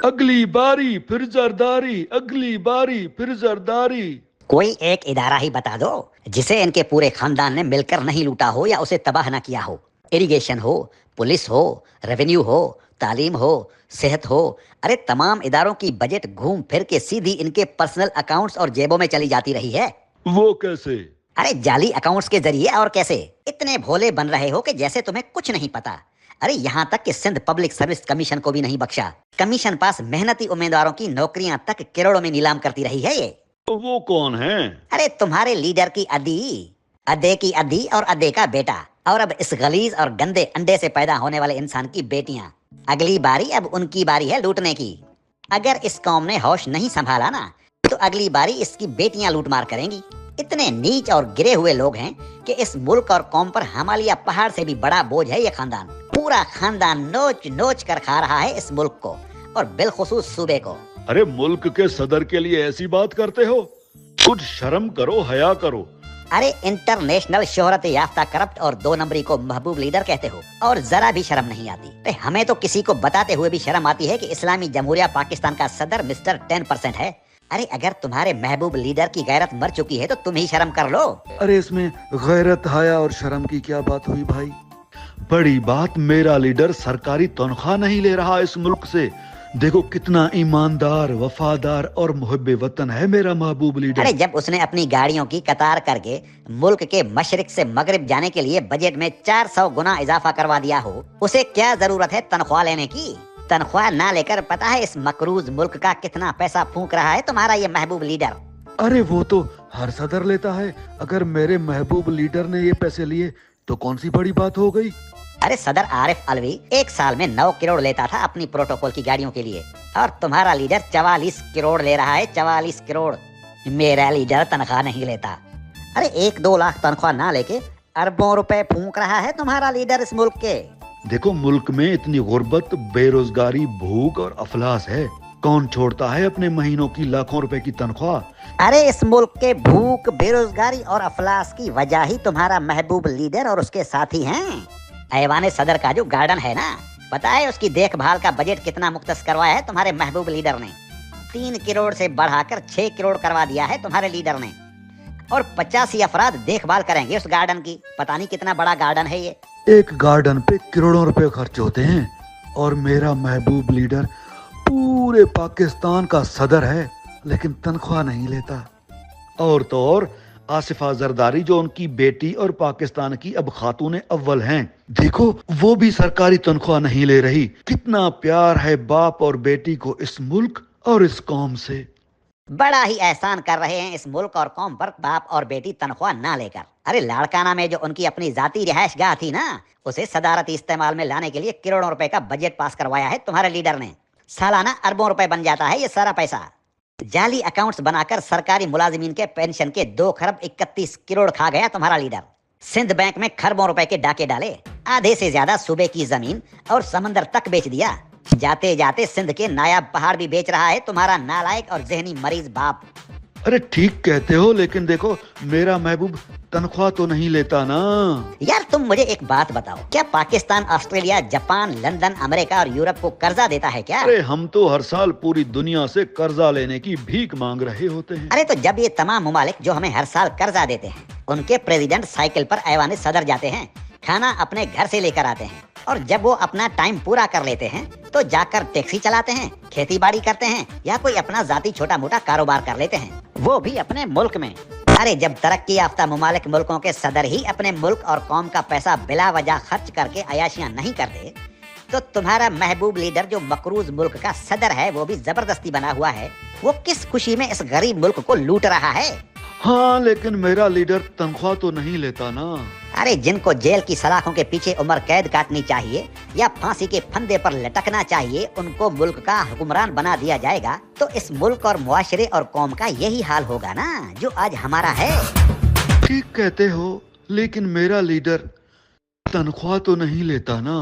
अगली बारी फिर जरदारी, अगली बारी फिर जरदारी। कोई एक इदारा ही बता दो जिसे इनके पूरे खानदान ने मिलकर नहीं लूटा हो या उसे तबाह न किया हो। इरिगेशन हो, पुलिस हो, रेवेन्यू हो, तालीम हो, सेहत हो, अरे तमाम इदारों की बजट घूम फिर के सीधी इनके पर्सनल अकाउंट्स और जेबों में चली जाती रही है। वो कैसे? अरे जाली अकाउंट्स के जरिए। और कैसे? इतने भोले बन रहे हो कि जैसे तुम्हें कुछ नहीं पता। अरे यहाँ तक कि सिंध पब्लिक सर्विस कमीशन को भी नहीं बख्शा। कमीशन पास मेहनती उम्मीदवारों की नौकरियां तक करोड़ों में नीलाम करती रही है ये। वो कौन है? अरे तुम्हारे लीडर की अदी, अदे की अदी और अदे का बेटा, और अब इस गलीज और गंदे अंडे से पैदा होने वाले इंसान की बेटियां। अगली बारी अब उनकी बारी है लूटने की। अगर इस कौम ने होश नहीं संभाला ना तो अगली बारी इसकी बेटियां लूटमार करेंगी। इतने नीच और गिरे हुए लोग हैं कि इस मुल्क और कौम पर हिमालय पहाड़ से भी बड़ा बोझ है ये खानदान। पूरा खानदान नोच नोच कर खा रहा है इस मुल्क को और बिलखुसूस सूबे को। अरे मुल्क के सदर के लिए ऐसी बात करते हो? कुछ शर्म करो, हया करो। अरे इंटरनेशनल शोहरत याफ्ता करप्ट और 2 नंबरी को महबूब लीडर कहते हो और जरा भी शर्म नहीं आती। अरे हमें तो किसी को बताते हुए भी शर्म आती है कि इस्लामी जमहूरिया पाकिस्तान का सदर मिस्टर 10% है। अरे अगर तुम्हारे महबूब लीडर की गैरत मर चुकी है तो तुम ही शर्म कर लो। अरे इसमें गैरत, हया और शर्म की क्या बात हुई भाई? बड़ी बात, मेरा लीडर सरकारी तनख्वाह नहीं ले रहा इस मुल्क से। देखो कितना ईमानदार, वफादार और मुहब्बे वतन है मेरा महबूब लीडर। अरे जब उसने अपनी गाड़ियों की कतार करके मुल्क के मशरिक से मगरिब जाने के लिए बजट में 400 गुना इजाफा करवा दिया हो, उसे क्या जरूरत है तनख्वाह लेने की? तनख्वाह ना लेकर पता है इस मकरूज मुल्क का कितना पैसा फूंक रहा है तुम्हारा ये महबूब लीडर। अरे वो तो हर सदर लेता है। अगर मेरे महबूब लीडर ने ये पैसे लिए तो कौन सी बड़ी बात हो गई? अरे सदर आरिफ अलवी एक साल में 9 करोड़ लेता था अपनी प्रोटोकॉल की गाड़ियों के लिए और तुम्हारा लीडर 44 करोड़ ले रहा है। 44 करोड़। मेरा लीडर तनख्वाह नहीं लेता। अरे 1-2 लाख तनख्वाह ना लेके अरबों रुपए फूंक रहा है तुम्हारा लीडर इस मुल्क के। देखो मुल्क में इतनी गुर्बत, बेरोजगारी, भूख और अफलास है। कौन छोड़ता है अपने महीनों की लाखों रुपए की तनख्वाह? अरे इस मुल्क के भूख, बेरोजगारी और अफलास की वजह ही तुम्हारा महबूब लीडर और उसके साथी हैं। ऐवाने सदर का जो गार्डन है ना, पता है उसकी देखभाल का बजट कितना मुख्तस करवाया है तुम्हारे महबूब लीडर ने? 3 करोड़ से बढ़ाकर 6 करोड़ करवा दिया है तुम्हारे लीडर ने। और 85 अफराद देखभाल करेंगे उस गार्डन की। पता नहीं कितना बड़ा गार्डन है ये। एक गार्डन पे करोड़ों रुपए खर्च होते हैं और मेरा महबूब लीडर पूरे पाकिस्तान का सदर है लेकिन तनख्वाह नहीं लेता। और तो और आसिफा जरदारी जो उनकी बेटी और पाकिस्तान की अब खातून अव्वल हैं, देखो वो भी सरकारी तनख्वाह नहीं ले रही। कितना प्यार है बाप और बेटी को इस मुल्क और इस कौम से। बड़ा ही एहसान कर रहे हैं इस मुल्क और कौम पर बाप और बेटी तनख्वाह ना लेकर। अरे लाड़काना में जो उनकी अपनी जाती रिहायशगाह थी ना, उसे सदारती इस्तेमाल में लाने के लिए करोड़ों रुपए का बजट पास करवाया है तुम्हारे लीडर ने। सालाना अरबों रुपए बन जाता है ये सारा पैसा। जाली अकाउंट्स बनाकर सरकारी मुलाजिमीन के पेंशन के 2 खरब 31 करोड़ खा गया तुम्हारा लीडर। सिंध बैंक में खरबों रुपए के डाके डाले, आधे से ज्यादा सूबे की जमीन और समंदर तक बेच दिया। जाते जाते सिंध के नायाब पहाड़ भी बेच रहा है तुम्हारा नालायक और जहनी मरीज बाप। अरे ठीक कहते हो, लेकिन देखो मेरा महबूब तनख्वाह तो नहीं लेता ना। यार तुम मुझे एक बात बताओ, क्या Pakistan, Australia, Japan, London, America और यूरोप को कर्जा देता है क्या? अरे हम तो हर साल पूरी दुनिया से कर्जा लेने की भीख मांग रहे होते हैं। अरे तो जब ये तमाम मुमालिक जो हमें हर साल कर्जा देते हैं, उनके प्रेसिडेंट साइकिल पर ऐवान सदर जाते हैं, खाना अपने घर से लेकर आते हैं और जब वो अपना टाइम पूरा कर लेते हैं तो जाकर टैक्सी चलाते हैं, खेती बाड़ी करते हैं या कोई अपना जाती छोटा मोटा कारोबार कर लेते हैं, वो भी अपने मुल्क में। अरे जब तरक्की याफ्ता मुमालिक मुल्कों के सदर ही अपने मुल्क और कौम का पैसा बिला वजह खर्च करके अयाशियां नहीं करते, तो तुम्हारा महबूब लीडर जो मकरूज मुल्क का सदर है, वो भी जबरदस्ती बना हुआ है, वो किस खुशी में इस गरीब मुल्क को लूट रहा है? हाँ लेकिन मेरा लीडर तनख्वाह तो नहीं लेता ना। अरे जिनको जेल की सलाखों के पीछे उम्र कैद काटनी चाहिए या फांसी के फंदे पर लटकना चाहिए, उनको मुल्क का हुक्मरान बना दिया जाएगा तो इस मुल्क और मुआशरे और कौम का यही हाल होगा ना जो आज हमारा है। ठीक कहते हो, लेकिन मेरा लीडर तनख्वाह तो नहीं लेता ना।